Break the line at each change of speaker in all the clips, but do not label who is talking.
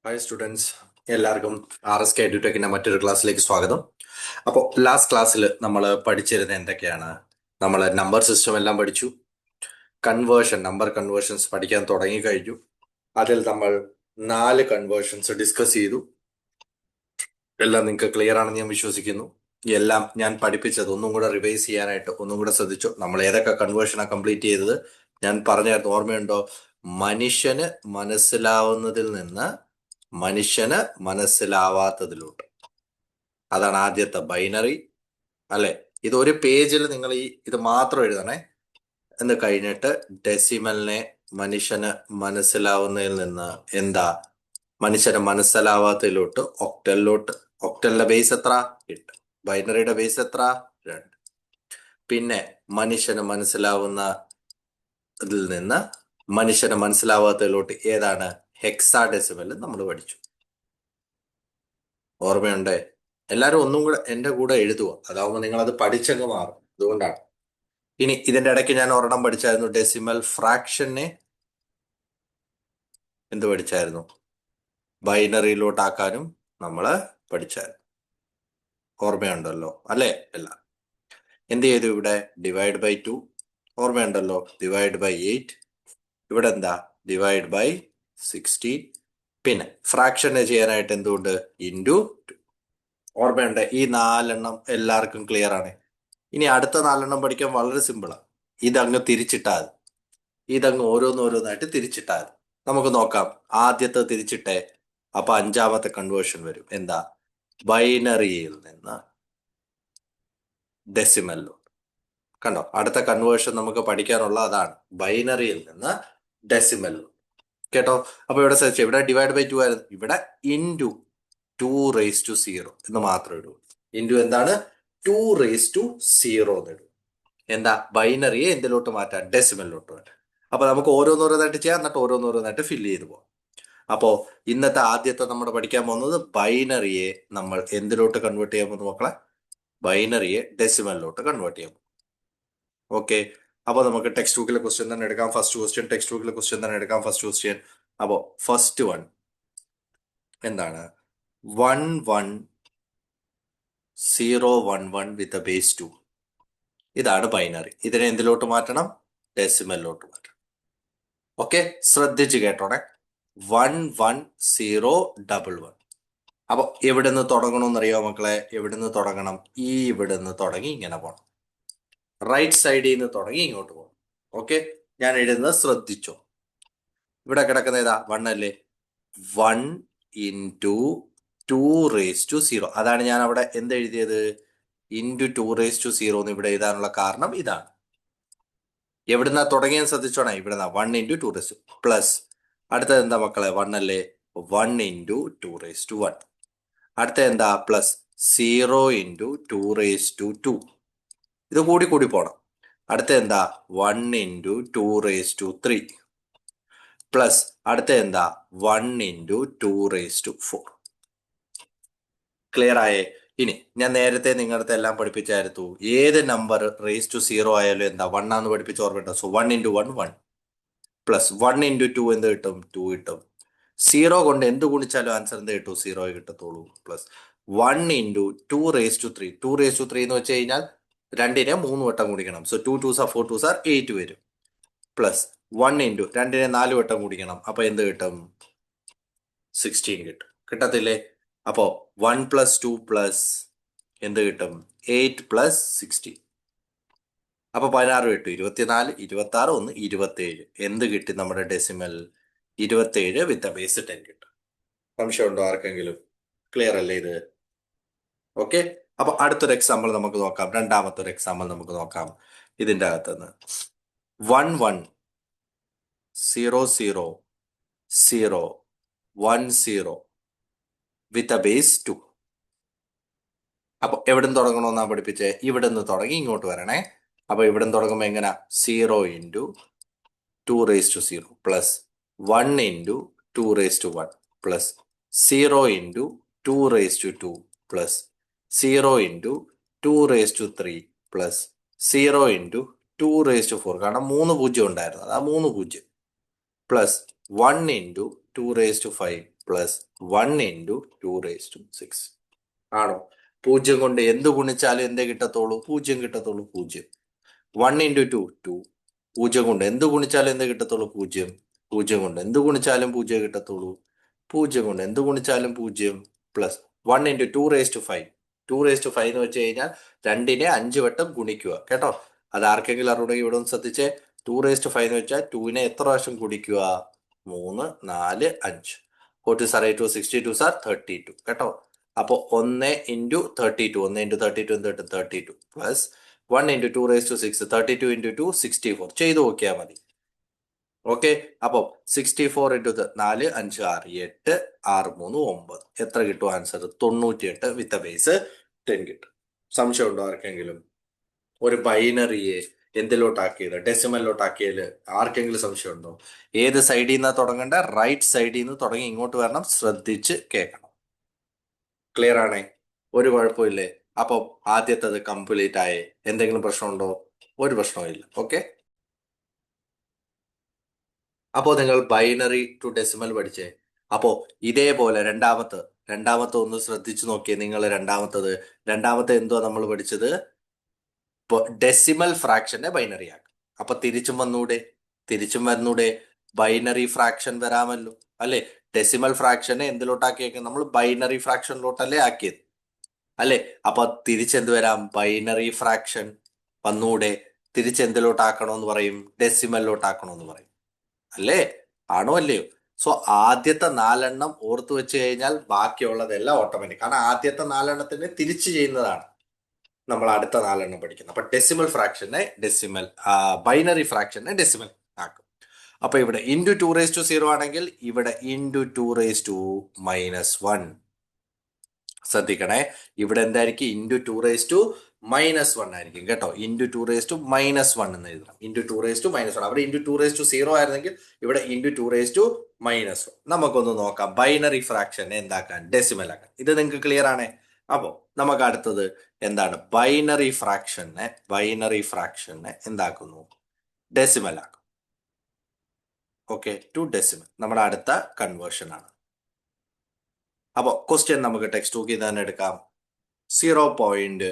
Hi students, എല്ലാവർക്കും RSK എഡ്യൂടെക്കിന്റെ മറ്റൊരു ക്ലാസ്സിലേക്ക് സ്വാഗതം. അപ്പോൾ ലാസ്റ്റ് ക്ലാസ്സിൽ നമ്മൾ പഠിച്ചിരുന്നത് എന്തൊക്കെയാണ്? നമ്മൾ നമ്പർ സിസ്റ്റം എല്ലാം പഠിച്ചു. നമ്പർ കൺവേർഷൻസ് പഠിക്കാൻ തുടങ്ങി കഴിഞ്ഞു. അതിൽ നമ്മൾ 4 കൺവേർഷൻസ് ഡിസ്കസ് ചെയ്തു. എല്ലാം നിങ്ങൾക്ക് ക്ലിയർ ആണെന്ന് ഞാൻ വിശ്വസിക്കുന്നു. എല്ലാം ഞാൻ പഠിപ്പിച്ചത് ഒന്നും കൂടെ റിവൈസ് ചെയ്യാനായിട്ട് ഒന്നും കൂടെ ശ്രദ്ധിച്ചു. നമ്മൾ ഏതൊക്കെ കൺവേർഷനാണ് കംപ്ലീറ്റ് ചെയ്തത് ഞാൻ പറഞ്ഞായിരുന്നു, ഓർമ്മയുണ്ടോ? മനുഷ്യന് മനസ്സിലാവുന്നതിൽ നിന്ന് മനുഷ്യന് മനസ്സിലാവാത്തതിലോട്ട്. അതാണ് ആദ്യത്തെ ബൈനറി, അല്ലെ? ഇത് ഒരു പേജിൽ നിങ്ങൾ ഇത് മാത്രം എഴുതണേ. എന്ന് കഴിഞ്ഞിട്ട് ഡെസിമലിനെ മനുഷ്യന് മനസ്സിലാവുന്നതിൽ നിന്ന് മനുഷ്യന് മനസ്സിലാവാത്തതിലോട്ട് ഒക്ടലിലോട്ട്. ഒക്ടലിന്റെ ബേസ് എത്ര? 8. ബൈനറിയുടെ ബേസ് എത്ര? 2. പിന്നെ മനുഷ്യന് മനസ്സിലാവുന്ന ഇതിൽ നിന്ന് മനുഷ്യന് മനസ്സിലാവാത്തതിലോട്ട് ഏതാണ്? ഹെക്സാഡെസിമൽ നമ്മൾ പഠിച്ചു. ഓർമ്മയുണ്ടേ? എല്ലാവരും ഒന്നും കൂടെ എൻ്റെ കൂടെ എഴുതുക, അതാവുമ്പോൾ നിങ്ങൾ അത് പഠിച്ചങ്ങ് മാറും. അതുകൊണ്ടാണ്. ഇനി ഇതിന്റെ ഇടയ്ക്ക് ഞാൻ ഒരെണ്ണം പഠിച്ചായിരുന്നു, ഡെസിമൽ ഫ്രാക്ഷനെ എന്ത് പഠിച്ചായിരുന്നു? ബൈനറിയിലോട്ടാക്കാനും നമ്മൾ പഠിച്ചായിരുന്നു. ഓർമ്മയുണ്ടല്ലോ അല്ലേ? എല്ലാം എന്ത് ചെയ്തു? ഇവിടെ ഡിവൈഡ് ബൈ 2. ഓർമ്മയുണ്ടല്ലോ? Divide by 8. ഇവിടെ ഡിവൈഡ് ബൈ 16. പിന്നെ ഫ്രാക്ഷനെ ചെയ്യാനായിട്ട് എന്തുകൊണ്ട്? ഇൻറ്റു 2. ഓർമ്മയുണ്ട്? ഈ 4 എല്ലാവർക്കും ക്ലിയർ ആണ്. ഇനി അടുത്ത 4 പഠിക്കാൻ വളരെ സിമ്പിളാണ്. ഇതങ്ങ് തിരിച്ചിട്ടാൽ ഇതങ്ങ് ഓരോന്നോരോന്നായിട്ട് തിരിച്ചിട്ടാൽ നമുക്ക് നോക്കാം. ആദ്യത്തെ തിരിച്ചിട്ടേ, അപ്പൊ 5ാമത്തെ കൺവേർഷൻ വരും. ബൈനറിയിൽ നിന്ന് ഡെസിമലിലോട്ട്. കണ്ടോ? അടുത്ത കൺവേർഷൻ നമുക്ക് പഠിക്കാനുള്ള അതാണ്, ബൈനറിയിൽ നിന്ന് ഡെസിമലിലോട്ട്. കേട്ടോ? അപ്പൊ ഇവിടെ സെർച്ച്, ഇവിടെ ഡിവൈഡ് ബൈ 2 ആയിരുന്നു. ഇവിടെ ഇൻറ്റു 2⁻0 എന്ന് മാത്രം ഇടൂ. ഇൻറ്റു 2⁻0 എന്ന് ഇടും. ബൈനറിയെ എന്തിലോട്ട് മാറ്റാം? ഡെസിമലിലോട്ട് മാറ്റാം. അപ്പൊ നമുക്ക് ഓരോന്നോരോന്നായിട്ട് ചെയ്യാം, എന്നിട്ട് ഓരോന്നോരോന്നായിട്ട് ഫില്ല് ചെയ്ത് പോകാം. അപ്പോ ഇന്നത്തെ ആദ്യത്തെ നമ്മൾ പഠിക്കാൻ പോകുന്നത് ബൈനറിയെ നമ്മൾ എന്തിലോട്ട് കൺവേർട്ട് ചെയ്യാൻ പോകുന്നു മക്കളെ? ബൈനറിയെ ഡെസിമലിലോട്ട് കൺവേർട്ട് ചെയ്യാൻ പോകും. ഓക്കെ. അപ്പോൾ നമുക്ക് ടെക്സ്റ്റ് ബുക്കിലെ ക്വസ്റ്റ്യൻ തന്നെ എടുക്കാം. ഫസ്റ്റ് ക്വസ്റ്റ്യൻ ടെക്സ്റ്റ് ബുക്കിലെ ക്വസ്റ്റ്യൻ തന്നെ എടുക്കാം. First question. അപ്പോൾ ഫസ്റ്റ് വൺ 11011 വിത്ത് ബേസ് 2. ഇതാണ് ബൈനറി. ഇതിനെ എന്തിലോട്ട് മാറ്റണം? ഡെസിമലിലോട്ട് മാറ്റണം. ഓക്കെ, ശ്രദ്ധിച്ച് കേട്ടോണേ. 11011. അപ്പൊ എവിടെ നിന്ന് തുടങ്ങണമെന്നറിയോ മക്കളെ? എവിടെ നിന്ന് തുടങ്ങണം? ഇവിടെ നിന്ന് തുടങ്ങി ഇങ്ങനെ പോകണം. റൈറ്റ് സൈഡിൽ നിന്ന് തുടങ്ങി ഇങ്ങോട്ട് പോകണം. ഓക്കെ, ഞാൻ എഴുതുന്നത് ശ്രദ്ധിച്ചോ. ഇവിടെ കിടക്കുന്ന 1 അല്ലേ? 1 ഇൻറ്റു 2⁻0. അതാണ് ഞാൻ അവിടെ എഴുതിയത്? ഇൻറ്റു 2⁻0 എന്ന് ഇവിടെ എഴുതാനുള്ള കാരണം ഇതാണ്. എവിടുന്നാ തുടങ്ങിയെന്ന് ശ്രദ്ധിച്ചോണേ. ഇവിടെ 1 ഇൻറ്റു 2⁻, പ്ലസ് അടുത്തത് മക്കളെ? 1 അല്ലേ? 1 ഇൻറ്റു 2⁻1. അടുത്ത പ്ലസ് 0 ഇൻറ്റു 2⁻2. ഇത് കൂടി കൂടി പോണം. അടുത്ത 1 ഇൻറ്റു 2⁻3. പ്ലസ് അടുത്ത 1 ഇൻറ്റു 2⁻4. ക്ലിയർ ആയേ? ഇനി ഞാൻ നേരത്തെ നിങ്ങളുടെ എല്ലാം പഠിപ്പിച്ചായിരുന്നു, ഏത് നമ്പർ ⁻0 ആയാലും 1 ആണെന്ന് പഠിപ്പിച്ച് ഓർമ്മയുണ്ടോ? സോ 1 ഇൻറ്റു 1 1, പ്ലസ് 1 ഇൻറ്റു 2 എന്ത് കിട്ടും? 2 കിട്ടും. 0 കൊണ്ട് എന്ത് ഗുണിച്ചാലും ആൻസർ എന്ത് കിട്ടും? 0 കിട്ടത്തുള്ളൂ. Plus 1 into 2⁻3. 2⁻3 എന്ന് വെച്ച് കഴിഞ്ഞാൽ 2നെ 3 വട്ടം കുടിക്കണം. So 2 2s are 4 2s are 8 വരും. പ്ലസ് 1 ഇൻറ്റു 2നെ 4 വട്ടം കുടിക്കണം. അപ്പൊ എന്ത് കിട്ടും? 16 കിട്ടും. കിട്ടത്തില്ലേ? അപ്പോ 1 + 2 പ്ലസ് എന്ത് കിട്ടും? 8 + 16. അപ്പൊ 16 കിട്ടും. 24, 26, 1, 27. എന്ത് കിട്ടി? നമ്മുടെ ഡെസിമൽ 27 വിത്ത് ബേസ് 10 കിട്ടും. സംശയമുണ്ടോ ആർക്കെങ്കിലും? ക്ലിയർ അല്ലേ ഇത്? ഓക്കെ. അപ്പൊ അടുത്തൊരു എക്സാമ്പിൾ നമുക്ക് നോക്കാം. രണ്ടാമത്തെ ഒരു എക്സാമ്പിൾ നമുക്ക് നോക്കാം. ഇതിന്റെ അകത്തുനിന്ന് 110010 വിത്ത് ബേസ് 2. അപ്പൊ എവിടെ നിന്ന് തുടങ്ങണമെന്നാ പഠിപ്പിച്ചേ? ഇവിടെ നിന്ന് തുടങ്ങി ഇങ്ങോട്ട് വരണേ. അപ്പൊ ഇവിടെ നിന്ന് തുടങ്ങുമ്പോൾ എങ്ങനെ? 0 into 2⁻0 plus 1 into 2⁻1 plus 0 into 2⁻2 plus 0 into 2⁻3 plus 0 into 2⁻4. കാരണം 3 0 ഉണ്ടായിരുന്നു, അതാ 3 0. പ്ലസ് 1 ഇൻറ്റു 2⁻5 പ്ലസ് 1 × 2⁻6 ആണോ? 0 കൊണ്ട് എന്ത് ഗുണിച്ചാലും എന്തേ കിട്ടത്തുള്ളൂ? 0 കിട്ടത്തുള്ളൂ. 0. 1 × 2 2. 0 കൊണ്ട് എന്ത് ഗുണിച്ചാലും എന്ത് കിട്ടത്തുള്ളൂ? 0. 0 കൊണ്ട് എന്ത് ഗുണിച്ചാലും 0 കിട്ടത്തുള്ളൂ. 0 കൊണ്ട് എന്ത് ഗുണിച്ചാലും 0. പ്ലസ് 1 × 2⁵. 2⁵ എന്ന് വെച്ച് കഴിഞ്ഞാൽ 2നെ 5 വട്ടം ഗുണിക്കുക കേട്ടോ. അത് ആർക്കെങ്കിലും അറിയണമെങ്കിൽ ഇവിടെ ഒന്ന് ശ്രദ്ധിച്ചേ. 2⁵ എന്ന് വെച്ചാൽ 2നെ എത്ര പ്രാവശ്യം ഗുണിക്കുക? 3, 4, 5. 42 62 സാർ 32 കേട്ടോ. അപ്പൊ 1 × 32 1 × 32 എന്ത് കിട്ടും? 32 പ്ലസ് 1 × 2⁻6 32 × 2 64 ചെയ്ത് നോക്കിയാൽ മതി. ഓക്കെ. അപ്പം 64 × 4 5 6 8 6 3 9 എത്ര കിട്ടും ആൻസർ? 98 വിത്ത് ബേസ് 10 കിട്ടും. സംശയമുണ്ടോ ആർക്കെങ്കിലും? ഒരു ബൈനറിയെ എന്തിലോട്ടാക്കിയത്? ഡെസിമലിലോട്ടാക്കിയതിൽ ആർക്കെങ്കിലും സംശയമുണ്ടോ? ഏത് സൈഡിൽ നിന്നാ തുടങ്ങേണ്ട? റൈറ്റ് സൈഡിൽ നിന്ന് തുടങ്ങി ഇങ്ങോട്ട് വരണം. ശ്രദ്ധിച്ച് കേൾക്കണം. ക്ലിയർ ആണേ? ഒരു കുഴപ്പമില്ലേ? അപ്പം ആദ്യത്തത് കംപ്ലീറ്റ് ആയേ. എന്തെങ്കിലും പ്രശ്നമുണ്ടോ? ഒരു പ്രശ്നവും ഇല്ല. ഓക്കെ. അപ്പോൾ നിങ്ങൾ ബൈനറി ടു ഡെസിമൽ പഠിച്ചേ. അപ്പോൾ ഇതേപോലെ രണ്ടാമത്തെ ഒന്ന് ശ്രദ്ധിച്ചു നോക്കിയേ നിങ്ങൾ. രണ്ടാമത്തെ എന്തുവാ നമ്മൾ പഠിച്ചത്? ഡെസിമൽ ഫ്രാക്ഷനെ ബൈനറി ആക്കാം. അപ്പൊ തിരിച്ചും വന്നൂടെ? ബൈനറി ഫ്രാക്ഷൻ വരാമല്ലോ അല്ലെ? ഡെസിമൽ ഫ്രാക്ഷനെ എന്തിലോട്ടാക്കിയേക്കും? നമ്മൾ ബൈനറി ഫ്രാക്ഷനിലോട്ടല്ലേ ആക്കിയത് അല്ലെ? അപ്പൊ തിരിച്ചെന്ത് വരാം? Binary fraction വന്നൂടെ? തിരിച്ചെന്തിലോട്ടാക്കണോന്ന് പറയും? ഡെസിമലിലോട്ടാക്കണോന്ന് പറയും അല്ലേ? ആണോ അല്ലയോ? സോ ആദ്യത്തെ 4 ഓർത്തു വെച്ച് കഴിഞ്ഞാൽ ബാക്കിയുള്ളതെല്ലാം ഓട്ടോമാറ്റിക്. കാരണം ആദ്യത്തെ 4 തിരിച്ചു ചെയ്യുന്നതാണ് നമ്മൾ അടുത്ത 4 പഠിക്കുന്നത്. അപ്പൊ ബൈനറി ഫ്രാക്ഷനെ ഡെസിമൽ ആക്കും. അപ്പൊ ഇവിടെ × 2⁻0 ആണെങ്കിൽ ഇവിടെ × 2⁻1. ശ്രദ്ധിക്കണേ, ഇവിടെ എന്തായിരിക്കും? × 2⁻1 ആയിരിക്കും കേട്ടോ. × 2⁻1 എന്ന് എഴുതണം. × 2⁻1 അവിടെ × 2⁻0 ആയിരുന്നെങ്കിൽ ഇവിടെ × 2⁻1. നമുക്കൊന്ന് നോക്കാം ബൈനറി ഫ്രാക്ഷനെ എന്താക്കാൻ? ഡെസിമൽ ആക്കാൻ. ഇത് നിങ്ങൾക്ക് ക്ലിയർ ആണേ? അപ്പോ നമുക്ക് അടുത്തത് എന്താണ്? ബൈനറി ഫ്രാക്ഷനെ എന്താക്കുന്നു? ഡെസിമൽ ആക്കും. ഓക്കെ, ടു ഡെസിമൽ നമ്മുടെ അടുത്ത കൺവേർഷൻ ആണ്. അപ്പോ ക്വസ്റ്റ്യൻ നമുക്ക് ടെക്സ്റ്റ് ബുക്കിൽ തന്നെ എടുക്കാം. 0.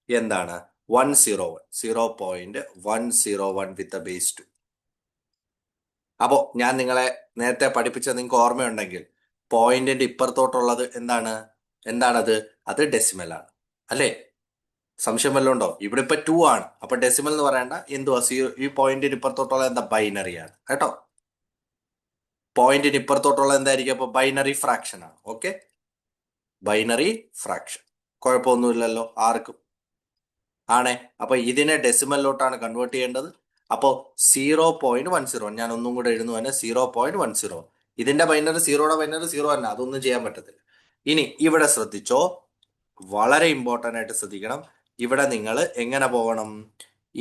എന്താണ്? 0.101 വിത്ത് ബേസ് 2. അപ്പോ ഞാൻ നിങ്ങളെ നേരത്തെ പഠിപ്പിച്ച നിങ്ങൾക്ക് ഓർമ്മയുണ്ടെങ്കിൽ പോയിന്റിന്റെ ഇപ്പുറത്തോട്ടുള്ളത് എന്താണത്? അത് ഡെസിമൽ ആണ് അല്ലേ? സംശയം വല്ലതും ഉണ്ടോ? ഇവിടെ ഇപ്പൊ 2 ആണ്. അപ്പൊ ഡെസിമൽ എന്ന് പറയണ്ട. എന്തുവാ? ഈ പോയിന്റിന് ഇപ്പുറത്തോട്ടുള്ള എന്താ? ബൈനറി ആണ് കേട്ടോ. പോയിന്റിന് ഇപ്പുറത്തോട്ടുള്ള എന്തായിരിക്കും? അപ്പൊ ബൈനറി ഫ്രാക്ഷൻ ആണ്. Okay, binary fraction. കുഴപ്പമൊന്നുമില്ലല്ലോ ആർക്കും? ആണേ. അപ്പൊ ഇതിനെ ഡെസിമലിലോട്ടാണ് കൺവേർട്ട് ചെയ്യേണ്ടത്. അപ്പോ 0.10 ഞാൻ ഒന്നും കൂടെ എഴുതുന്നു തന്നെ. 0.10. ഇതിന്റെ ബൈനറി 0യുടെ ബൈനറി 0 തന്നെ. അതൊന്നും ചെയ്യാൻ പറ്റത്തില്ല. ഇനി ഇവിടെ ശ്രദ്ധിച്ചോ, വളരെ ഇമ്പോർട്ടന്റ് ആയിട്ട് ശ്രദ്ധിക്കണം. ഇവിടെ നിങ്ങൾ എങ്ങനെ പോകണം?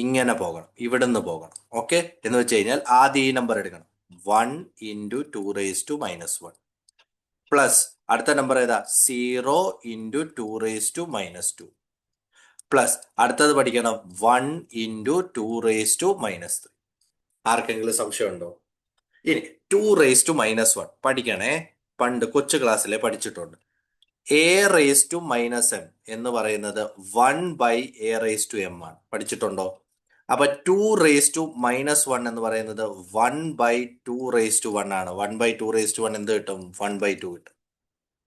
ഇങ്ങനെ പോകണം, ഇവിടുന്ന് പോകണം. ഓക്കെ, എന്ന് വെച്ച് കഴിഞ്ഞാൽ ആദ്യം ഈ നമ്പർ എടുക്കണം. 1 × 2⁻1 പ്ലസ് അടുത്ത നമ്പർ ഏതാ? 0 × 2⁻2 പ്ലസ് അടുത്തത് പഠിക്കണം 1 × 2⁻3. ആർക്കെങ്കിലും സംശയമുണ്ടോ? ഇനി 2⁻1 പഠിക്കണേ. പണ്ട് കൊച്ചു ക്ലാസ്സിലെ പഠിച്ചിട്ടുണ്ട്. a⁻m എന്ന് പറയുന്നത് 1/a⁻m ആണ്. പഠിച്ചിട്ടുണ്ടോ? അപ്പൊ 2⁻1 എന്ന് പറയുന്നത് 1/2⁻1 ആണ്. 1/2⁻1 എന്ത് കിട്ടും? 1/2 കിട്ടും.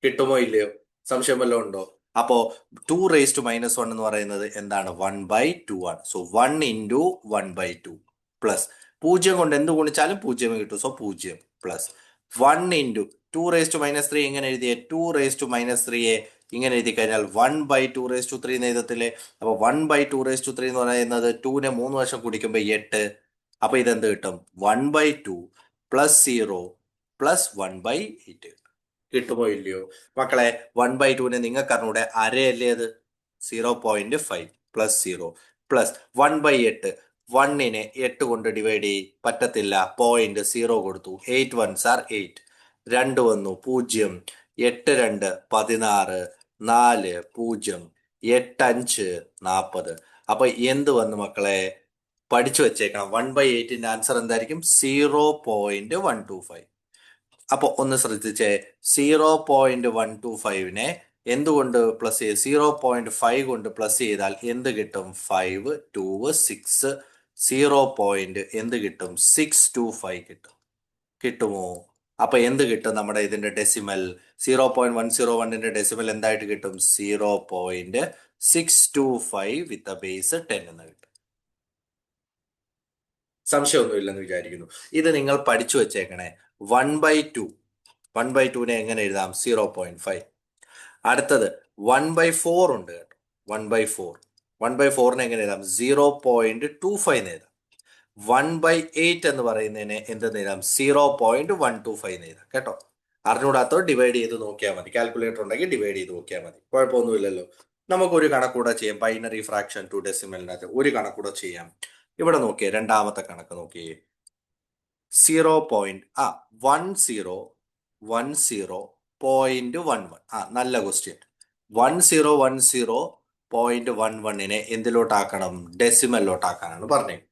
കിട്ടുമോ ഇല്ലയോ? സംശയം വല്ലതും ഉണ്ടോ? അപ്പോ 2⁻1 എന്ന് പറയുന്നത് എന്താണ്? 1/2 ആണ്. സോ 1 × 1/2 പ്ലസ് 0 കൊണ്ട് എന്ത് ഗുണിച്ചാലും 0 കിട്ടും. സോ 0 പ്ലസ് 1 × 2⁻3 എങ്ങനെ എഴുതിയേ? 2⁻3യെ ഇങ്ങനെ എഴുതി കഴിഞ്ഞാൽ 1/2⁻3 എന്ന് എഴുതത്തില്ലേ? അപ്പൊ 1/2⁻3 എന്ന് പറയുന്നത് 2നെ 3 വർഷം കുടിക്കുമ്പോ 8. അപ്പൊ ഇതെന്ത് കിട്ടും? 1/2 പ്ലസ് 0 പ്ലസ് 1/8 കിട്ടുമോ ഇല്ലയോ? മക്കളെ 1/2നെ നിങ്ങൾക്ക് അറിഞ്ഞൂടെ? അരയല്ലേ അത്? 0.5 പ്ലസ് 0 പ്ലസ് 1/8. 1നെ 8 കൊണ്ട് ഡിവൈഡ് പറ്റത്തില്ല. 0 കൊടുത്തു. 8 1s are 8. 2 വന്നു 0. 8 2 16. 4 0. 8 5 40. അപ്പൊ എന്ത് വന്നു മക്കളെ? പഠിച്ചു വെച്ചേക്കണം. 1/8ന്റെ ആൻസർ എന്തായിരിക്കും? 0.125. അപ്പൊ ഒന്ന് ശ്രദ്ധിച്ചേ, 0.125നെ എന്തുകൊണ്ട് പ്ലസ് ചെയ്ത് 0.5 കൊണ്ട് പ്ലസ് ചെയ്താൽ എന്ത് കിട്ടും? 5 2 6 എന്ത് കിട്ടും? 625 കിട്ടും. കിട്ടുമോ? അപ്പൊ എന്ത് കിട്ടും? നമ്മുടെ ഇതിന്റെ ഡെസിമൽ 0.101ന്റെ ഡെസിമൽ എന്തായിട്ട് കിട്ടും? 0.625 വിത്ത് ബേസ് 10 എന്ന് കിട്ടും. സംശയമൊന്നുമില്ലെന്ന് വിചാരിക്കുന്നു. ഇത് നിങ്ങൾ പഠിച്ചു വെച്ചേക്കണേ. 1/2 1/2നെ എങ്ങനെ എഴുതാം? 0.5. അടുത്തത് 1/4 ഉണ്ട് കേട്ടോ. 1/4നെ എങ്ങനെ എഴുതാം? 0.25 എന്ന് എഴുതാം. 1/8 എന്ന് പറയുന്നതിനെ എന്തെന്ന് എഴുതാം? 0.125 എന്ന് എഴുതാം കേട്ടോ. അറിഞ്ഞൂടാത്തോ ഡിവൈഡ് ചെയ്ത് നോക്കിയാൽ മതി. കാൽക്കുലേറ്റർ ഉണ്ടെങ്കിൽ ഡിവൈഡ് ചെയ്ത് നോക്കിയാൽ മതി, കുഴപ്പമൊന്നുമില്ലല്ലോ. നമുക്കൊരു കണക്കൂടെ ചെയ്യാം. ബൈനറി ഫ്രാക്ഷൻ ടു ഡെസിമലിനകത്ത് ഒരു കണക്കൂടെ ചെയ്യാം. ഇവിടെ നോക്കിയേ, രണ്ടാമത്തെ കണക്ക് നോക്കിയേ. 1010.11. നല്ല ക്വസ്റ്റ്യൻ. 1010.11നെ എന്തിലോട്ടാക്കണം? ഡെസിമലിലോട്ടാക്കാനാണ് പറഞ്ഞത്.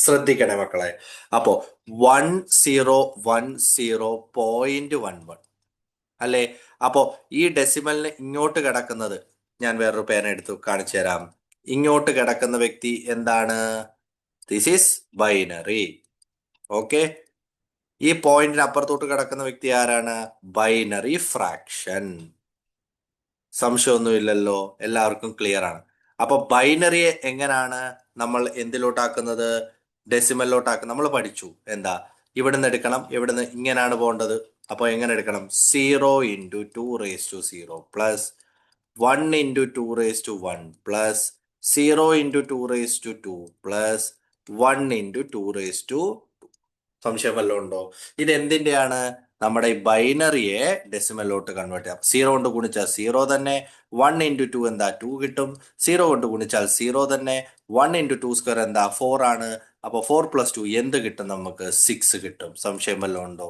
ശ്രദ്ധിക്കണേ മക്കളെ. അപ്പോ 1010.11 അല്ലേ? അപ്പോ ഈ ഡെസിമലിന് ഇങ്ങോട്ട് കിടക്കുന്നത്, ഞാൻ വേറൊരു പേന എടുത്ത് കാണിച്ചു തരാം. ഇങ്ങോട്ട് കിടക്കുന്ന വ്യക്തി എന്താണ്? This is binary. ഓക്കെ. ഈ പോയിന്റിന് അപ്പുറത്തോട്ട് കിടക്കുന്ന വ്യക്തി ആരാണ്? Binary fraction. സംശയമൊന്നുമില്ലല്ലോ, എല്ലാവർക്കും ക്ലിയർ ആണ്. അപ്പൊ ബൈനറിയെ എങ്ങനെയാണ് നമ്മൾ എന്തിലോട്ടാക്കുന്നത്? ഡെസിമലിലോട്ടാക്കുന്നത്. നമ്മൾ പഠിച്ചു എന്താ? ഇവിടുന്ന് എടുക്കണം, ഇവിടുന്ന് ഇങ്ങനെയാണ് പോകേണ്ടത്. അപ്പൊ എങ്ങനെ എടുക്കണം? 0 × 2⁻⁴ പ്ലസ് 1 × 2⁻1 പ്ലസ് 0 × 2⁻2 പ്ലസ് 1 × 2⁻2. സംശയം വല്ലതും ഉണ്ടോ? ഇത് എന്തിന്റെയാണ്? നമ്മുടെ ഈ ബൈനറിയെ ഡെസിമലിലോട്ട് കൺവേർട്ട് ചെയ്യാം. 0 കൊണ്ട് ഗുണിച്ചാൽ 0 തന്നെ. 1 × 2 എന്താ? 2 കിട്ടും. 0 കൊണ്ട് ഗുണിച്ചാൽ 0 തന്നെ. 1 × 2² എന്താ? 4 ആണ്. അപ്പൊ 4 + 2 എന്ത് കിട്ടും? നമുക്ക് 6 കിട്ടും. സംശയം വല്ലതും ഉണ്ടോ?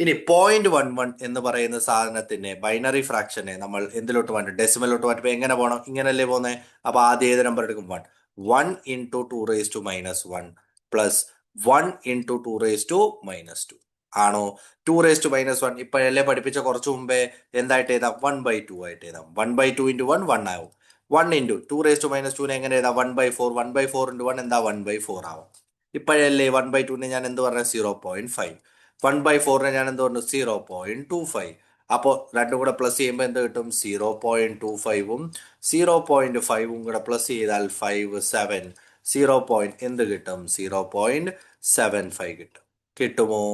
ഇനി 0.11 എന്ന് പറയുന്ന സാധനത്തിനെ, ബൈനറി ഫ്രാക്ഷനെ നമ്മൾ എന്തിലോട്ട് മാറ്റും? ഡെസിമലിലോട്ട് മാറ്റുമ്പോൾ എങ്ങനെ പോകണം? ഇങ്ങനല്ലേ പോകുന്നത്. അപ്പൊ ആദ്യം ഏത് നമ്പർ എടുക്കും? 1. 1 × 2⁻1 പ്ലസ് 1 × 2⁻2 ആണോ? 2⁻1 ഇപ്പോഴല്ലേ പഠിപ്പിച്ച കുറച്ചു മുമ്പേ എന്തായിട്ട് എഴുതാം? 1/2 ആയിട്ട് എഴുതാം. 1/2 × 1 1 ആവും. 1 × 2⁻2 എങ്ങനെ എഴുതാം? 1/4. 1/4 × 1 എന്താ? 1/4 ആവും. ഇപ്പോഴല്ലേ 1/2നെ ഞാൻ എന്ത് പറഞ്ഞ? 0.5. 1/4നെ ഞാൻ എന്ത് പറഞ്ഞു? 0.25. അപ്പോൾ രണ്ടും കൂടെ പ്ലസ് ചെയ്യുമ്പോൾ എന്ത് കിട്ടും? 0.25ഉം 0.5ഉം കൂടെ പ്ലസ് ചെയ്താൽ 5 7 എന്ത് കിട്ടും? 0.75 കിട്ടും. കിട്ടുമോ?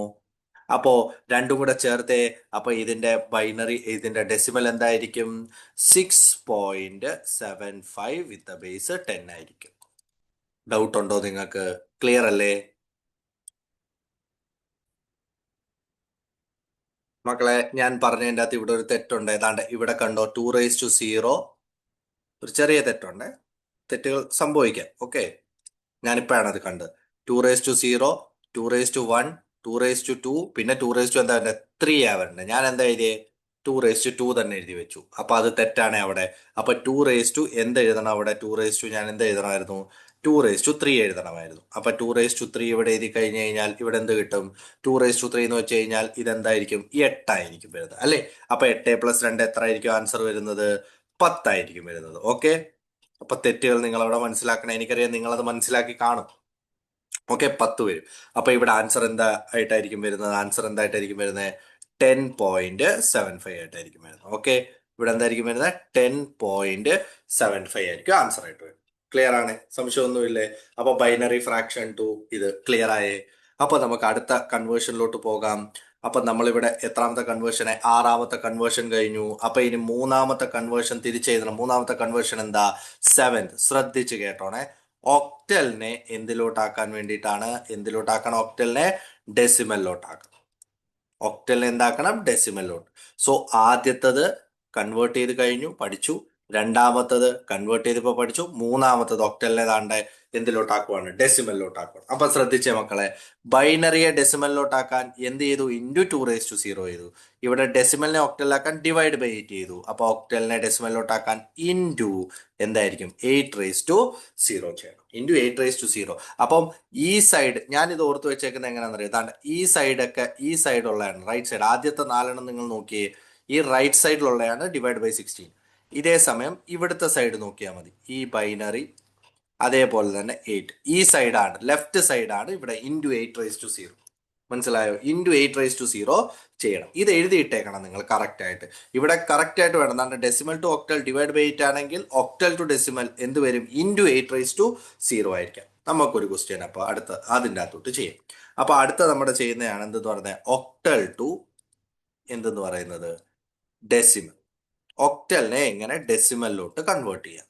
അപ്പോ രണ്ടും കൂടെ ചേർത്തേ. അപ്പൊ ഇതിന്റെ ബൈനറി, ഇതിന്റെ ഡെസിമൽ എന്തായിരിക്കും? 6.75 വിത്ത് ബേസ് 10 ആയിരിക്കും. ഡൗട്ട് ഉണ്ടോ നിങ്ങൾക്ക്? ക്ലിയർ അല്ലേ മക്കളെ? ഞാൻ പറഞ്ഞതിൻ്റെ അകത്ത് ഇവിടെ ഒരു തെറ്റുണ്ട്. ഏതാണ്ട് ഇവിടെ കണ്ടോ? 2⁻0. ഒരു ചെറിയ തെറ്റുണ്ട്. തെറ്റുകൾ സംഭവിക്കാം. ഓക്കെ, ഞാനിപ്പോഴാണ് അത് കണ്ടത്. 2⁻0, 2⁻1, 2⁻2, പിന്നെ 2⁻2 എന്താ വരണ്ടേ? 3 വരണ്ടേ. ഞാൻ എന്താ എഴുതിയേ? 2⁻2 തന്നെ എഴുതി വെച്ചു. അപ്പൊ അത് തെറ്റാണ് അവിടെ. അപ്പൊ 2⁻, എന്ത് എഴുതണം അവിടെ? 2⁻, ഞാൻ എന്ത് എഴുതണമായിരുന്നു? 2⁻3 എഴുതണമായിരുന്നു. അപ്പൊ 2⁻3 ഇവിടെ എഴുതി കഴിഞ്ഞു കഴിഞ്ഞാൽ ഇവിടെ എന്ത് കിട്ടും? 2⁻3 എന്ന് വെച്ച് കഴിഞ്ഞാൽ ഇതെന്തായിരിക്കും? 8 ആയിരിക്കും വരുന്നത് അല്ലേ? അപ്പൊ 8 + 2 എത്ര ആയിരിക്കും ആൻസർ വരുന്നത്? 10 ആയിരിക്കും വരുന്നത്. ഓക്കെ. അപ്പൊ തെറ്റുകൾ നിങ്ങൾ അവിടെ മനസ്സിലാക്കണം. എനിക്കറിയാം നിങ്ങളത് മനസ്സിലാക്കി കാണും. ഓക്കെ, 10 വരും. അപ്പൊ ഇവിടെ ആൻസർ എന്താ ആയിട്ടായിരിക്കും വരുന്നത്? ആൻസർ എന്തായിട്ടായിരിക്കും വരുന്നത്? 10.75 ആയിട്ടായിരിക്കും വരുന്നത്. ഓക്കെ, ഇവിടെ എന്തായിരിക്കും വരുന്നത്? 10.75 ആയിരിക്കും ആൻസർ ആയിട്ട് വരുന്നത്. ക്ലിയർ ആണ്? സംശയമൊന്നുമില്ലേ? അപ്പൊ ബൈനറി ഫ്രാക്ഷൻ ടു ഇത് ക്ലിയർ ആയേ. അപ്പൊ നമുക്ക് അടുത്ത കൺവേർഷനിലോട്ട് പോകാം. അപ്പൊ നമ്മളിവിടെ എത്രാമത്തെ കൺവേർഷനെ? 6ാമത്തെ കൺവേർഷൻ കഴിഞ്ഞു. അപ്പൊ ഇനി 3ാമത്തെ കൺവേർഷൻ തിരിച്ചെഴുതണം. 3ാമത്തെ കൺവേർഷൻ എന്താ? 7th. ശ്രദ്ധിച്ച് കേട്ടോണേ. ഒക്ടലിനെ എന്തിലോട്ടാക്കാൻ വേണ്ടിയിട്ടാണ്? എന്തിലോട്ടാക്കണം? ഒക്ടലിനെ ഡെസിമലിലോട്ടാക്കണം. ഒക്ടലിനെ എന്താക്കണം? ഡെസിമലിലോട്ട്. സോ ആദ്യത്തത് കൺവേർട്ട് ചെയ്ത് കഴിഞ്ഞു, പഠിച്ചു. രണ്ടാമത്തത് കൺവേർട്ട് ചെയ്തിപ്പോ പഠിച്ചു. മൂന്നാമത്തത് ഒക്ടലിനെ താണ്ടെ എന്തിലോട്ടാക്കുവാണ്, ഡെസിമലിലോട്ടാക്കുവാണ്. അപ്പൊ ശ്രദ്ധിച്ചേ മക്കളെ, ബൈനറിയെ ഡെസിമലിലോട്ടാക്കാൻ എന്ത് ചെയ്തു, ഇൻറ്റു 2⁻0 ചെയ്തു. ഇവിടെ ഡെസിമലിനെ ഒക്ടലിലാക്കാൻ /8 ചെയ്തു. അപ്പൊ ഒക്ടലിനെ ഡെസിമലിലോട്ടാക്കാൻ ഇൻറ്റു എന്തായിരിക്കും, 8⁻0 ചെയ്യണം. ഇൻറ്റു 8⁻0. അപ്പം ഈ സൈഡ് ഞാൻ ഇത് ഓർത്ത് വെച്ചേക്കുന്നത് എങ്ങനെയാണെന്ന് അറിയാം. താണ്ടെ ഈ സൈഡൊക്കെ ഈ സൈഡ് ഉള്ളതാണ് റൈറ്റ് സൈഡ്. ആദ്യത്തെ 4 നിങ്ങൾ നോക്കിയേ, ഈ റൈറ്റ് സൈഡിലുള്ളതാണ് /16. ഇതേ സമയം ഇവിടുത്തെ സൈഡ് നോക്കിയാൽ മതി, ഈ ബൈനറി അതേപോലെ തന്നെ 8 ഈ സൈഡാണ്, ലെഫ്റ്റ് സൈഡാണ് ഇവിടെ ഇൻറ്റു 8⁻0. മനസ്സിലായോ? ഇൻറ്റു 8⁻0 ചെയ്യണം. ഇത് എഴുതിയിട്ടേക്കണം നിങ്ങൾ കറക്റ്റ് ആയിട്ട്. ഇവിടെ കറക്റ്റ് ആയിട്ട് വേണം. എന്താണ്, ഡെസിമൽ ടു ഒക്ടൽ /8 ആണെങ്കിൽ ഒക്ടൽ ടു ഡെസിമൽ എന്ത് വരും, ഇൻറ്റു 8⁻0 ആയിരിക്കാം. നമുക്കൊരു ക്വസ്റ്റ്യൻ അപ്പോൾ അടുത്ത അതിൻ്റെ അകത്തോട്ട് ചെയ്യാം. അപ്പൊ അടുത്ത നമ്മുടെ ചെയ്യുന്നതാണ് എന്തെന്ന് പറയുന്നത്, ഒക്ടൽ ടു എന്തെന്ന് പറയുന്നത്, ഡെസിമൽ. ഒക്ടലിനെ എങ്ങനെ ഡെസിമലിലോട്ട് കൺവേർട്ട് ചെയ്യാം.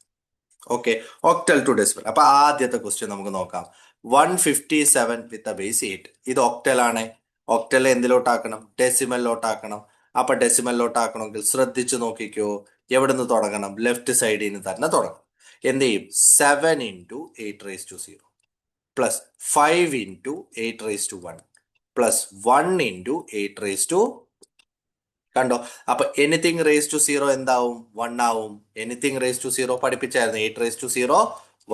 Okay, octal to decimal. അപ്പൊ ആദ്യത്തെ ക്വസ്റ്റ്യൻ നമുക്ക് നോക്കാം. 157 വിത്ത് ബേസ് 8. ഇത് ഒക്ടലാണ്. ഒക്ടലെ എന്തിലോട്ടാക്കണം, ഡെസിമലിലോട്ടാക്കണം. അപ്പൊ ഡെസിമലിലോട്ടാക്കണമെങ്കിൽ ശ്രദ്ധിച്ചു നോക്കിക്കോ, എവിടെ നിന്ന് തുടങ്ങണം, ലെഫ്റ്റ് സൈഡിൽ നിന്ന് തന്നെ തുടങ്ങണം. എന്ത് ചെയ്യും, 7 into 8⁻0 plus 5 into 8⁻1 plus 1 into 8⁻, കണ്ടോ? അപ്പൊ എനിത്തിങ് റേസ് ടു 0 എന്താവും, 1 ആവും. എനിത്തിങ് റേസ് ടു 0 പഠിപ്പിച്ചായിരുന്നു, 8⁻0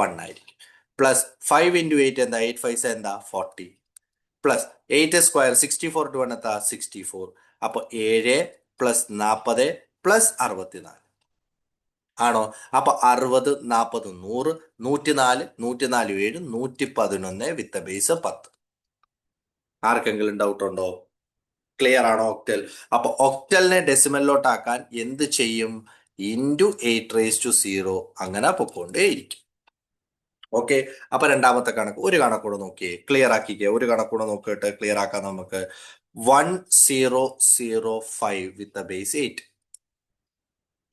1 ആയിരിക്കും. പ്ലസ് 5 ഇൻറ്റു 8 എന്താ, 8 5 എന്താ 40 പ്ലസ് 8 സ്ക്വയർ 64 ടു 1 എന്താ 64. അപ്പൊ 7 പ്ലസ് 40 പ്ലസ് 64 ആണോ? അപ്പൊ 60 40 100 104 104 7 111 വിത്ത് ബേസ് 10. ആർക്കെങ്കിലും ഡൗട്ട് ഉണ്ടോ? ക്ലിയർ ആണോ ഒക്ടൽ? അപ്പൊ ഒക്ടലിനെ ഡെസിമലിലോട്ടാക്കാൻ എന്ത് ചെയ്യും, ഇൻറ്റു 8⁻0 അങ്ങനെ പൊക്കോണ്ടേയിരിക്കും. ഓക്കെ, അപ്പൊ രണ്ടാമത്തെ കണക്ക് ഒരു കണക്കൂടെ നോക്കിയേ, ക്ലിയർ ആക്കിക്കേ. ഒരു കണക്കൂടെ നോക്കിയിട്ട് ക്ലിയർ ആക്കാം നമുക്ക്. 1005 വിത്ത് ബേസ് 8.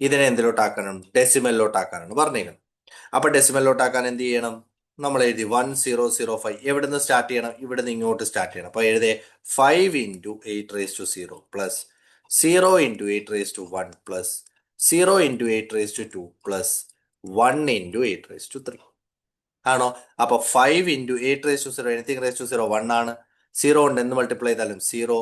ഇതിനെ എന്തിലോട്ടാക്കണം, ഡെസിമലിലോട്ടാക്കാനാണ് പറഞ്ഞേക്കുന്നത്. അപ്പൊ ഡെസിമലിലോട്ടാക്കാൻ എന്ത് ചെയ്യണം, നമ്മൾ എഴുതി 1005. എവിടെ നിന്ന് സ്റ്റാർട്ട് ചെയ്യണം, ഇവിടെ നിന്ന് ഇങ്ങോട്ട് സ്റ്റാർട്ട് ചെയ്യണം. അപ്പൊ എഴുതേ 5 into 8⁻0 plus 0 into 8⁻1 plus 0 into 8⁻2 plus 1 into 8⁻3 ആണോ? അപ്പൊ 5 ഇൻറ്റു 8⁻0 എനിത്തിങ് റേസ് ടു 0 1 ആണ്. 0 കൊണ്ട് എന്ത് മൾട്ടിപ്ലൈ ചെയ്താലും 0,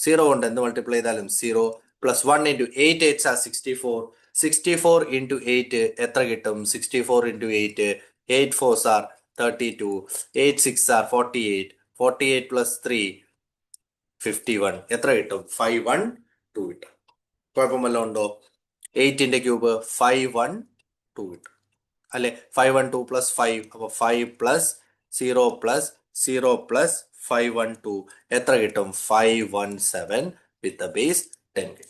0 കൊണ്ട് എന്ത് മൾട്ടിപ്ലൈ ചെയ്താലും 0 പ്ലസ് 1 ഇൻറ്റു 8 8 ആർ 64. 64 ഇൻറ്റു 8 എത്ര കിട്ടും, 64 ഇൻറ്റു 8 8 4 ആർ 32, 8 6 ആർ 48, 48 പ്ലസ് 3 51 എത്ര കിട്ടും, 512 കിട്ടും. കുഴപ്പം വല്ലതും ഉണ്ടോ? 8ന്റെ ക്യൂബ് 512 കിട്ടും അല്ലെ, 512 പ്ലസ് 5, അപ്പൊ 5 പ്ലസ് 0 പ്ലസ് 0 പ്ലസ് 512 എത്ര കിട്ടും, 517 വിത്ത് ബേസ് 10 കിട്ടും.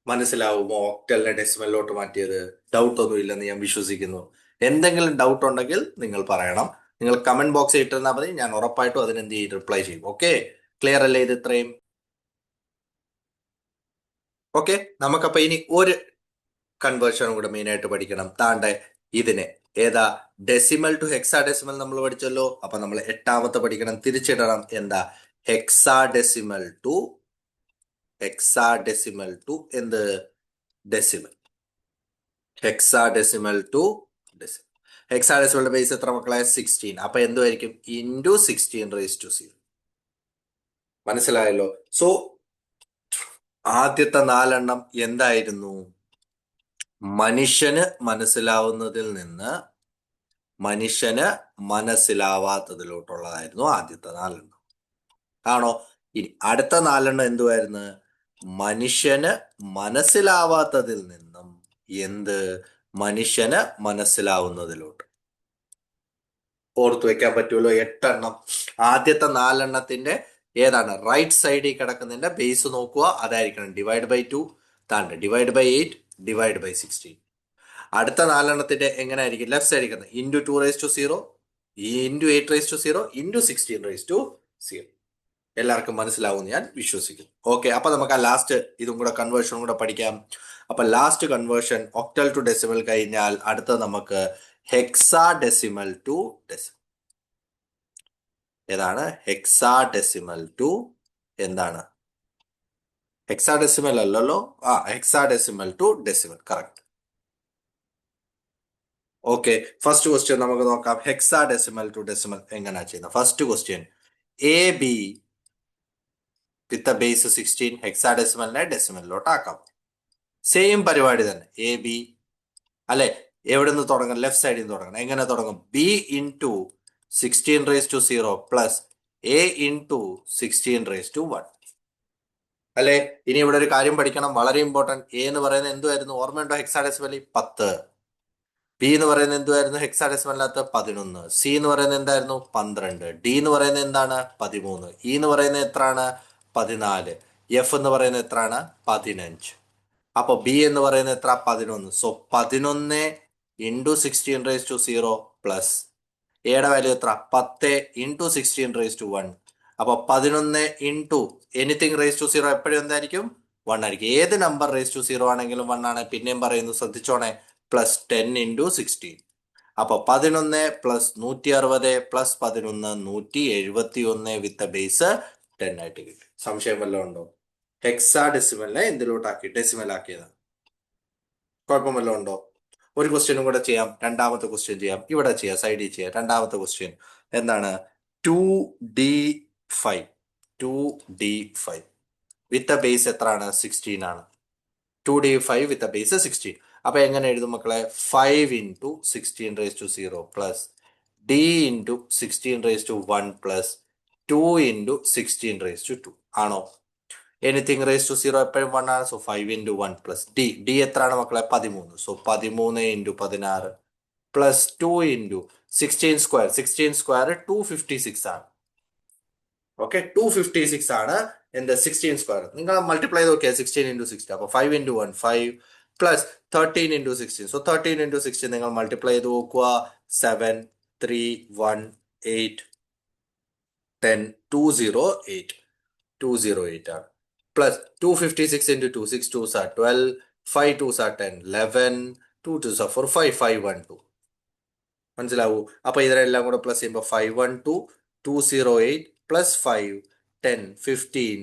മനസ്സിലാവുമോ ഒക്ടലിനെ ഡെസിമലിലോട്ട് മാറ്റിയത്? ഡൗട്ട് ഒന്നും ഇല്ലെന്ന് ഞാൻ വിശ്വസിക്കുന്നു. എന്തെങ്കിലും ഡൗട്ട് ഉണ്ടെങ്കിൽ നിങ്ങൾ പറയണം. നിങ്ങൾ കമന്റ് ബോക്സിൽ ഇട്ടിരുന്നാൽ മതി, ഞാൻ ഉറപ്പായിട്ടും അതിനെന്ത് ചെയ്യും, റിപ്ലൈ ചെയ്യും. ഓക്കെ, ക്ലിയർ അല്ലേ ഇത് ഇത്രയും? ഓക്കെ, നമുക്കപ്പോ ഇനി ഒരു കൺവേർഷനും കൂടെ മെയിൻ ആയിട്ട് പഠിക്കണം. താണ്ടെ ഇതിനെ ഏതാ, ഡെസിമൽ ടു ഹെക്സാ ഡെസിമൽ നമ്മൾ പഠിച്ചല്ലോ. അപ്പൊ നമ്മൾ 8ാമത്തെ പഠിക്കണം, തിരിച്ചിടണം. എന്താ, ഹെക്സാ ഡെസിമൽ ടു എന്ത്, ഡെസിമൽ. Hexadecimal to decimal. ഹെക്സാഡെസിമലിന്റെ ബേസ് എത്ര മക്കളെ, 16. അപ്പൊ എന്തുമായിരിക്കും, ഇൻറ്റു 16⁻0. മനസ്സിലായല്ലോ? സോ ആദ്യത്തെ 4 എന്തായിരുന്നു, മനുഷ്യന് മനസ്സിലാവാത്തതിലോട്ടുള്ളതായിരുന്നു ആദ്യത്തെ 4. ആണോ? ഇനി അടുത്ത 4 എന്തുവായിരുന്നു, മനുഷ്യന് മനസ്സിലാവാത്തതിൽ നിന്നും മനുഷ്യന് മനസ്സിലാവുന്നതിലോട്ട്. ഓർത്തു വെക്കാൻ പറ്റുമല്ലോ 8. ആദ്യത്തെ 4 ഏതാണ്, റൈറ്റ് സൈഡിൽ കിടക്കുന്നതിന്റെ ബേസ് നോക്കുക, അതായിരിക്കണം /2. താണ്ട് /8 /16. അടുത്ത 4 എങ്ങനെ ആയിരിക്കും, ലെഫ്റ്റ് സൈഡിൽ കിടക്കുന്നത് ഇൻറ്റു 2⁻0 ഇൻറ്റു 8⁻0 ഇൻറ്റു 16⁻0. എല്ലാവർക്കും മനസ്സിലാവുമെന്ന് ഞാൻ വിശ്വസിക്കുന്നു. ഓക്കെ, അപ്പൊ നമുക്ക് ആ ലാസ്റ്റ് ഇതും കൂടെ കൺവേർഷനും കൂടെ പഠിക്കാം. അപ്പൊ last conversion octal to decimal കഴിഞ്ഞാൽ അടുത്ത നമുക്ക് ഹെക്സാ ഡെസിമൽ ടു ഡെസിമൽ. ഏതാണ്, ഹെക്സാ ഡെസിമൽ ടു എന്താണ്, ഹെക്സാ ഡെസിമൽ അല്ലല്ലോ, hexadecimal to decimal, correct. Okay, first question നമുക്ക് നോക്കാം. ഹെക്സാ ഡെസിമൽ ടു ഡെസിമൽ എങ്ങനെയാ ചെയ്യുന്നത്? First question, A B with base 16 ഹെക്സാ ഡെസിമലിനെ ഡെസിമലിലോട്ട് ആക്കാം. സെയിം പരിപാടി തന്നെ, എ ബി അല്ലെ. എവിടെ നിന്ന് തുടങ്ങണം? ലെഫ്റ്റ് സൈഡിൽ നിന്ന് തുടങ്ങണം. എങ്ങനെ തുടങ്ങും? B into 16 raise to 0 plus A into 16 raise to 1 അല്ലെ. ഇനി ഇവിടെ ഒരു കാര്യം പഠിക്കണം, വളരെ ഇമ്പോർട്ടന്റ്. എ എന്ന് പറയുന്നത് എന്തുമായിരുന്നു? ഓർമ്മയുണ്ടോ? ഹെക്സാഡെസിമലി 10. ബി എന്ന് പറയുന്നത് എന്തുമായിരുന്നു? ഹെക്സാഡെസിമലിനകത്ത് 11. സി എന്ന് പറയുന്നത് എന്തായിരുന്നു? 12. ഡി എന്ന് പറയുന്നത് എന്താണ്? 13. ഇ എന്ന് പറയുന്നത് എത്രയാണ്? 14. എഫ് എന്ന് പറയുന്നത് എത്രയാണ്? 15. അപ്പൊ ബി എന്ന് പറയുന്നത് എത്ര? 11. So 11 into 16 raise to 0 plus എയുടെ വാല്യൂ എത്ര? 10 ഇൻറ്റു 16 റേസ് ടു 1. അപ്പൊ 11 ഇൻറ്റു എനിത്തിങ് റേസ് ടു 0 എപ്പോഴും എന്തായിരിക്കും? 1 ആയിരിക്കും. ഏത് നമ്പർ റേസ് ടു 0 ആണെങ്കിലും 1 ആണ്. പിന്നെയും പറയുന്നു, ശ്രദ്ധിച്ചോണേ, പ്ലസ് 10 ഇൻറ്റു 16. അപ്പൊ 11 പ്ലസ് 160 പ്ലസ് 11 171 വിത്ത് ബേസ് 10 ആയിട്ട് കിട്ടും. സംശയം വല്ലതും ഉണ്ടോ? ഹെക്സാ ഡെസിമലിനെ എന്തിലോട്ടാക്കി? ഡെസിമൽ ആക്കിയതാണ്. കുഴപ്പം വല്ലതും ഉണ്ടോ? ഒരു ക്വസ്റ്റ്യനും കൂടെ ചെയ്യാം. രണ്ടാമത്തെ ക്വസ്റ്റ്യൻ ചെയ്യാം. ഇവിടെ ചെയ്യാം, സൈഡിൽ ചെയ്യാം. രണ്ടാമത്തെ ക്വസ്റ്റ്യൻ എന്താണ്? 2D5 2D5 വിത്ത് ബേസ് എത്രയാണ്? 16 ആണ്. 2D5 വിത്ത് ബേസ് 16. അപ്പൊ എങ്ങനെ എഴുതും മക്കളെ? 5 into 16 raise to 0 plus D into 16 raise to 1 plus 2 into 16 raise to 2 ആണോ? എനിത്തിങ് റേസ് ടു 0 എപ്പോഴും 1 ആണ്. So 5 into 1 plus D. D എത്രയാണ് മക്കളെ? 13. So 13 into 16 plus 2 into 16 square. 16 square 256 ആണ്. ഓക്കെ, 256 ആണ്. എന്ത്? 16 സ്ക്വയർ. നിങ്ങൾ മൾട്ടിപ്ലൈ ചെയ്ത് നോക്കിയാൽ 16 ഇൻറ്റു 16. അപ്പോൾ 5 into 1 5 plus 13 into 16. So 13 into 16 നിങ്ങൾ മൾട്ടിപ്ലൈ ചെയ്ത് നോക്കുക. 7 3 1 8 10 208 208 ആണ്. Plus 256 into 2 6 2s are 12 5 2s are 10 11 2 2s are 4 5 512. മനസ്സിലാവൂ? അപ്പൊ ഇതിനെല്ലാം കൂടെ പ്ലസ് ചെയ്യുമ്പോൾ 512 208 plus 5 10 15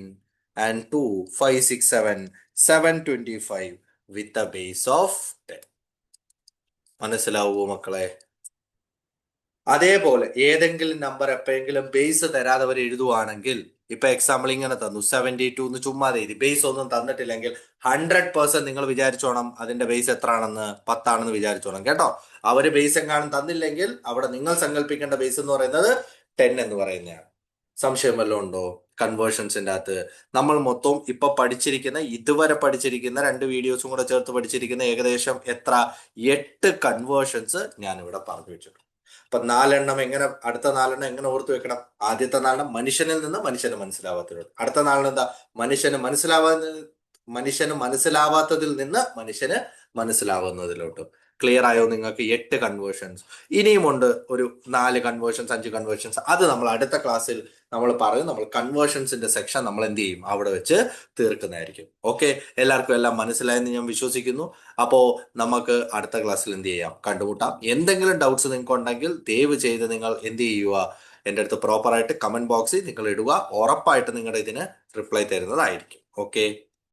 and 2 5 6 7 725 with a base of 10. മനസ്സിലാവൂ മക്കളെ? അതേപോലെ ഏതെങ്കിലും നമ്പർ എപ്പോഴെങ്കിലും ബേസ് തരാതെ അവർ എഴുതുവാണെങ്കിൽ, ഇപ്പൊ എക്സാമ്പിൾ ഇങ്ങനെ തന്നു 72 എന്ന് ചുമ്മാ എഴുതി, ബേസ് ഒന്നും തന്നിട്ടില്ലെങ്കിൽ 100% നിങ്ങൾ വിചാരിച്ചോണം അതിന്റെ ബേസ് എത്ര ആണെന്ന്? 10 ആണെന്ന് വിചാരിച്ചോണം കേട്ടോ. അവര് ബേസ് എങ്ങാനും തന്നില്ലെങ്കിൽ അവിടെ നിങ്ങൾ സങ്കല്പിക്കേണ്ട ബേസ് എന്ന് പറയുന്നത് 10 എന്ന് പറയുന്നതാണ്. സംശയം വല്ലതും ഉണ്ടോ? കൺവേർഷൻസിന്റെ അകത്ത് നമ്മൾ മൊത്തം ഇപ്പൊ പഠിച്ചിരിക്കുന്ന, ഇതുവരെ പഠിച്ചിരിക്കുന്ന 2 വീഡിയോസും കൂടെ ചേർത്ത് പഠിച്ചിരിക്കുന്ന ഏകദേശം എത്ര? 8 കൺവേർഷൻസ് ഞാൻ ഇവിടെ പറഞ്ഞു വെച്ചിട്ടുണ്ട്. അപ്പൊ 4 എങ്ങനെ, അടുത്ത 4 എങ്ങനെ ഓർത്തു വെക്കണം? ആദ്യത്തെ 4 മനുഷ്യനിൽ നിന്ന് മനുഷ്യന് മനസ്സിലാവാത്തതിലോട്ട്. അടുത്ത 4 എന്താ? മനുഷ്യന് മനസ്സിലാവാത്തതിൽ നിന്ന് മനുഷ്യന് മനസ്സിലാവുന്നതിലോട്ട്. ക്ലിയർ ആയോ നിങ്ങൾക്ക്? 8 കൺവേർഷൻസ്. ഇനിയുമുണ്ട് ഒരു 4 കൺവേർഷൻസ് 5 കൺവേർഷൻസ്. അത് നമ്മൾ അടുത്ത ക്ലാസ്സിൽ നമ്മൾ പറയും. നമ്മൾ കൺവേർഷൻസിന്റെ സെക്ഷൻ നമ്മൾ എന്ത് ചെയ്യും? അവിടെ വെച്ച് തീർക്കുന്നതായിരിക്കും. ഓക്കെ, എല്ലാവർക്കും എല്ലാം മനസ്സിലായെന്ന് ഞാൻ വിശ്വസിക്കുന്നു. അപ്പോ നമുക്ക് അടുത്ത ക്ലാസ്സിൽ എന്ത് ചെയ്യാം? കണ്ടുമുട്ടാം. എന്തെങ്കിലും ഡൗട്ട്സ് നിങ്ങൾക്ക് ഉണ്ടെങ്കിൽ ദയവ് ചെയ്ത് നിങ്ങൾ എന്ത് ചെയ്യുക? എൻ്റെ അടുത്ത് പ്രോപ്പറായിട്ട് കമന്റ് ബോക്സിൽ നിങ്ങൾ ഇടുക. ഉറപ്പായിട്ട് നിങ്ങളുടെ ഇതിന് റിപ്ലൈ തരുന്നതായിരിക്കും. ഓക്കെ.